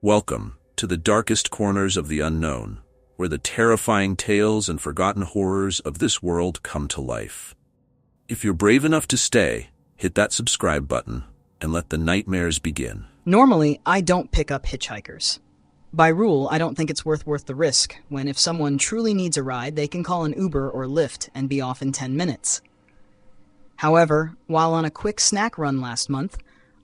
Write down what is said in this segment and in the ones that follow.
Welcome to the darkest corners of the unknown, where the terrifying tales and forgotten horrors of this world come to life. If you're brave enough to stay, hit that subscribe button and let the nightmares begin. Normally, I don't pick up hitchhikers. By rule, I don't think it's worth the risk, when if someone truly needs a ride, they can call an Uber or Lyft and be off in 10 minutes. However, while on a quick snack run last month,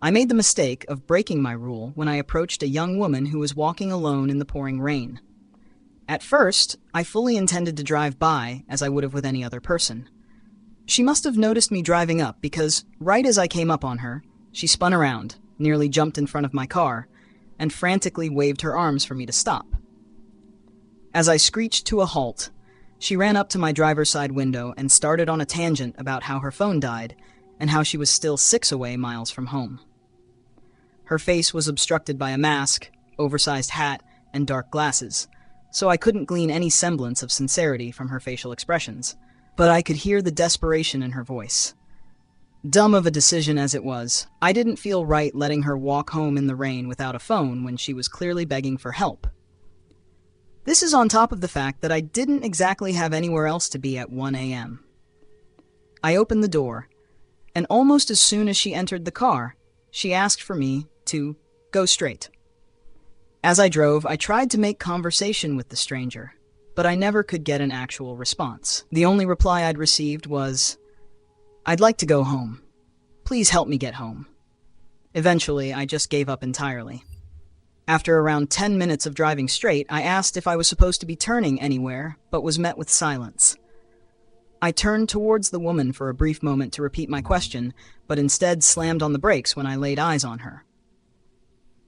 I made the mistake of breaking my rule when I approached a young woman who was walking alone in the pouring rain. At first, I fully intended to drive by, as I would have with any other person. She must have noticed me driving up because, right as I came up on her, she spun around, nearly jumped in front of my car, and frantically waved her arms for me to stop. As I screeched to a halt, she ran up to my driver's side window and started on a tangent about how her phone died and how she was still 6 miles from home. Her face was obstructed by a mask, oversized hat, and dark glasses, so I couldn't glean any semblance of sincerity from her facial expressions, but I could hear the desperation in her voice. Dumb of a decision as it was, I didn't feel right letting her walk home in the rain without a phone when she was clearly begging for help. This is on top of the fact that I didn't exactly have anywhere else to be at 1 a.m. I opened the door, and almost as soon as she entered the car, she asked for me to go straight. As I drove, I tried to make conversation with the stranger, but I never could get an actual response. The only reply I'd received was, "I'd like to go home. Please help me get home." Eventually, I just gave up entirely. After around 10 minutes of driving straight, I asked if I was supposed to be turning anywhere, but was met with silence. I turned towards the woman for a brief moment to repeat my question, but instead slammed on the brakes when I laid eyes on her.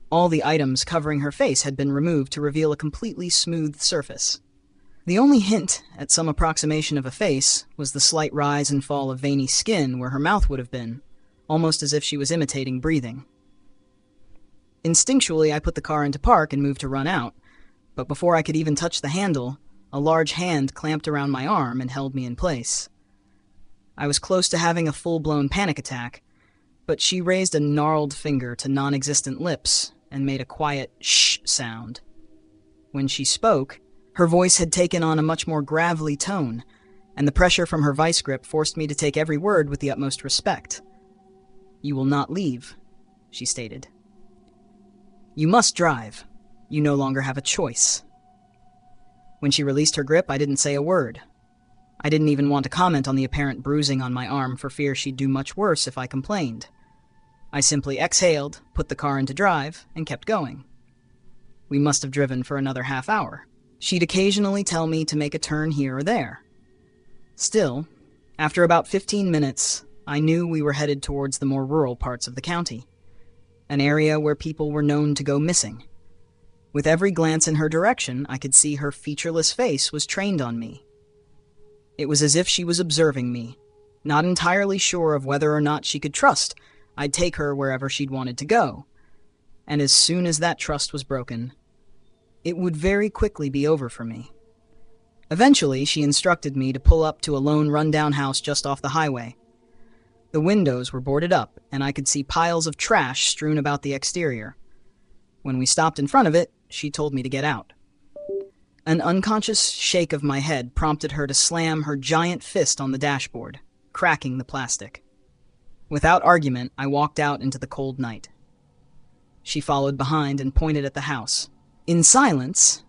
All the items covering her face had been removed to reveal a completely smooth surface. The only hint at some approximation of a face was the slight rise and fall of veiny skin where her mouth would have been, almost as if she was imitating breathing. Instinctually, I put the car into park and moved to run out, but before I could even touch the handle, a large hand clamped around my arm and held me in place. I was close to having a full-blown panic attack, but she raised a gnarled finger to non-existent lips and made a quiet shh sound. When she spoke, her voice had taken on a much more gravelly tone, and the pressure from her vice grip forced me to take every word with the utmost respect. "You will not leave," she stated. "You must drive. You no longer have a choice." When she released her grip, I didn't say a word. I didn't even want to comment on the apparent bruising on my arm for fear she'd do much worse if I complained. I simply exhaled, put the car into drive, and kept going. We must have driven for another half hour. She'd occasionally tell me to make a turn here or there. Still, after about 15 minutes, I knew we were headed towards the more rural parts of the county, an area where people were known to go missing. With every glance in her direction, I could see her featureless face was trained on me. It was as if she was observing me, not entirely sure of whether or not she could trust I'd take her wherever she'd wanted to go. And as soon as that trust was broken, it would very quickly be over for me. Eventually, she instructed me to pull up to a lone rundown house just off the highway. The windows were boarded up, and I could see piles of trash strewn about the exterior. When we stopped in front of it, she told me to get out. An unconscious shake of my head prompted her to slam her giant fist on the dashboard, cracking the plastic. Without argument, I walked out into the cold night. She followed behind and pointed at the house. In silence,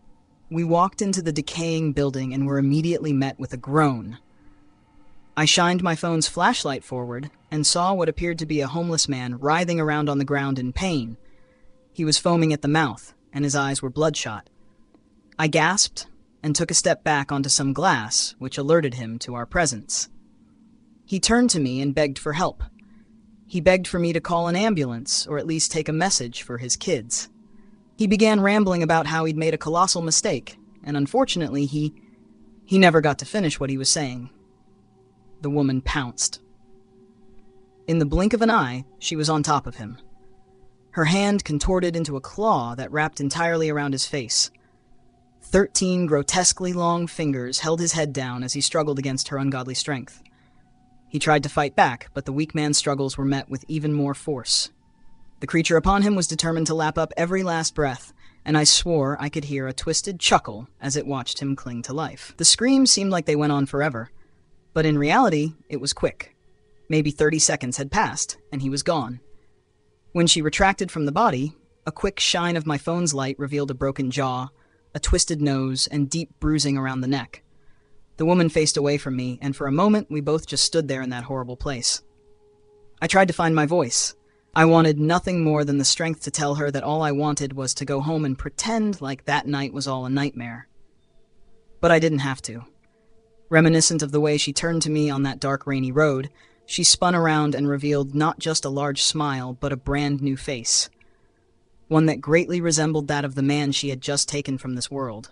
we walked into the decaying building and were immediately met with a groan. I shined my phone's flashlight forward and saw what appeared to be a homeless man writhing around on the ground in pain. He was foaming at the mouth, and his eyes were bloodshot. I gasped and took a step back onto some glass, which alerted him to our presence. He turned to me and begged for help. He begged for me to call an ambulance, or at least take a message for his kids. He began rambling about how he'd made a colossal mistake, and unfortunately he never got to finish what he was saying. The woman pounced. In the blink of an eye, she was on top of him. Her hand contorted into a claw that wrapped entirely around his face. 13 grotesquely long fingers held his head down as he struggled against her ungodly strength. He tried to fight back, but the weak man's struggles were met with even more force. The creature upon him was determined to lap up every last breath, and I swore I could hear a twisted chuckle as it watched him cling to life. The screams seemed like they went on forever, but in reality, it was quick. Maybe 30 seconds had passed, and he was gone. When she retracted from the body, a quick shine of my phone's light revealed a broken jaw, a twisted nose, and deep bruising around the neck. The woman faced away from me, and for a moment we both just stood there in that horrible place. I tried to find my voice. I wanted nothing more than the strength to tell her that all I wanted was to go home and pretend like that night was all a nightmare. But I didn't have to. Reminiscent of the way she turned to me on that dark, rainy road, she spun around and revealed not just a large smile, but a brand new face. One that greatly resembled that of the man she had just taken from this world.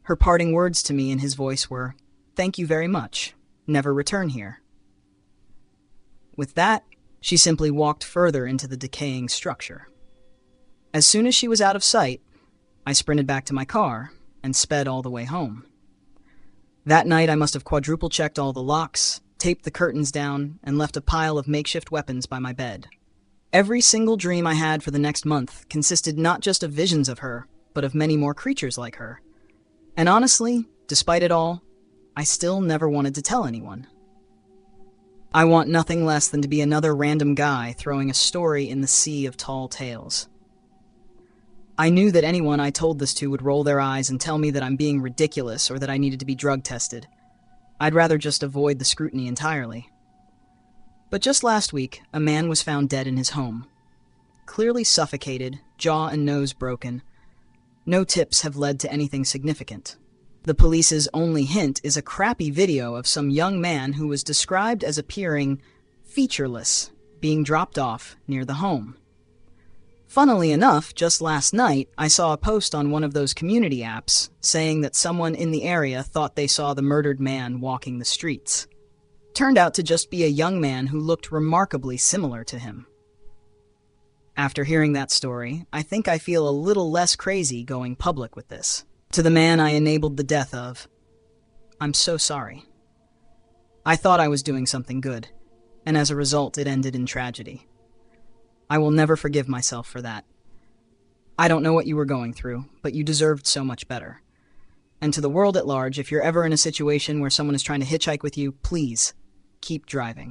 Her parting words to me in his voice were, "Thank you very much. Never return here." With that, she simply walked further into the decaying structure. As soon as she was out of sight, I sprinted back to my car and sped all the way home. That night I must have quadruple-checked all the locks, taped the curtains down, and left a pile of makeshift weapons by my bed. Every single dream I had for the next month consisted not just of visions of her, but of many more creatures like her. And honestly, despite it all, I still never wanted to tell anyone. I want nothing less than to be another random guy throwing a story in the sea of tall tales. I knew that anyone I told this to would roll their eyes and tell me that I'm being ridiculous or that I needed to be drug tested. I'd rather just avoid the scrutiny entirely. But just last week, a man was found dead in his home. Clearly suffocated, jaw and nose broken. No tips have led to anything significant. The police's only hint is a crappy video of some young man who was described as appearing featureless, being dropped off near the home. Funnily enough, just last night, I saw a post on one of those community apps saying that someone in the area thought they saw the murdered man walking the streets. Turned out to just be a young man who looked remarkably similar to him. After hearing that story, I think I feel a little less crazy going public with this. To the man I enabled the death of, I'm so sorry. I thought I was doing something good, and as a result it ended in tragedy. I will never forgive myself for that. I don't know what you were going through, but you deserved so much better. And to the world at large, if you're ever in a situation where someone is trying to hitchhike with you, please, keep driving.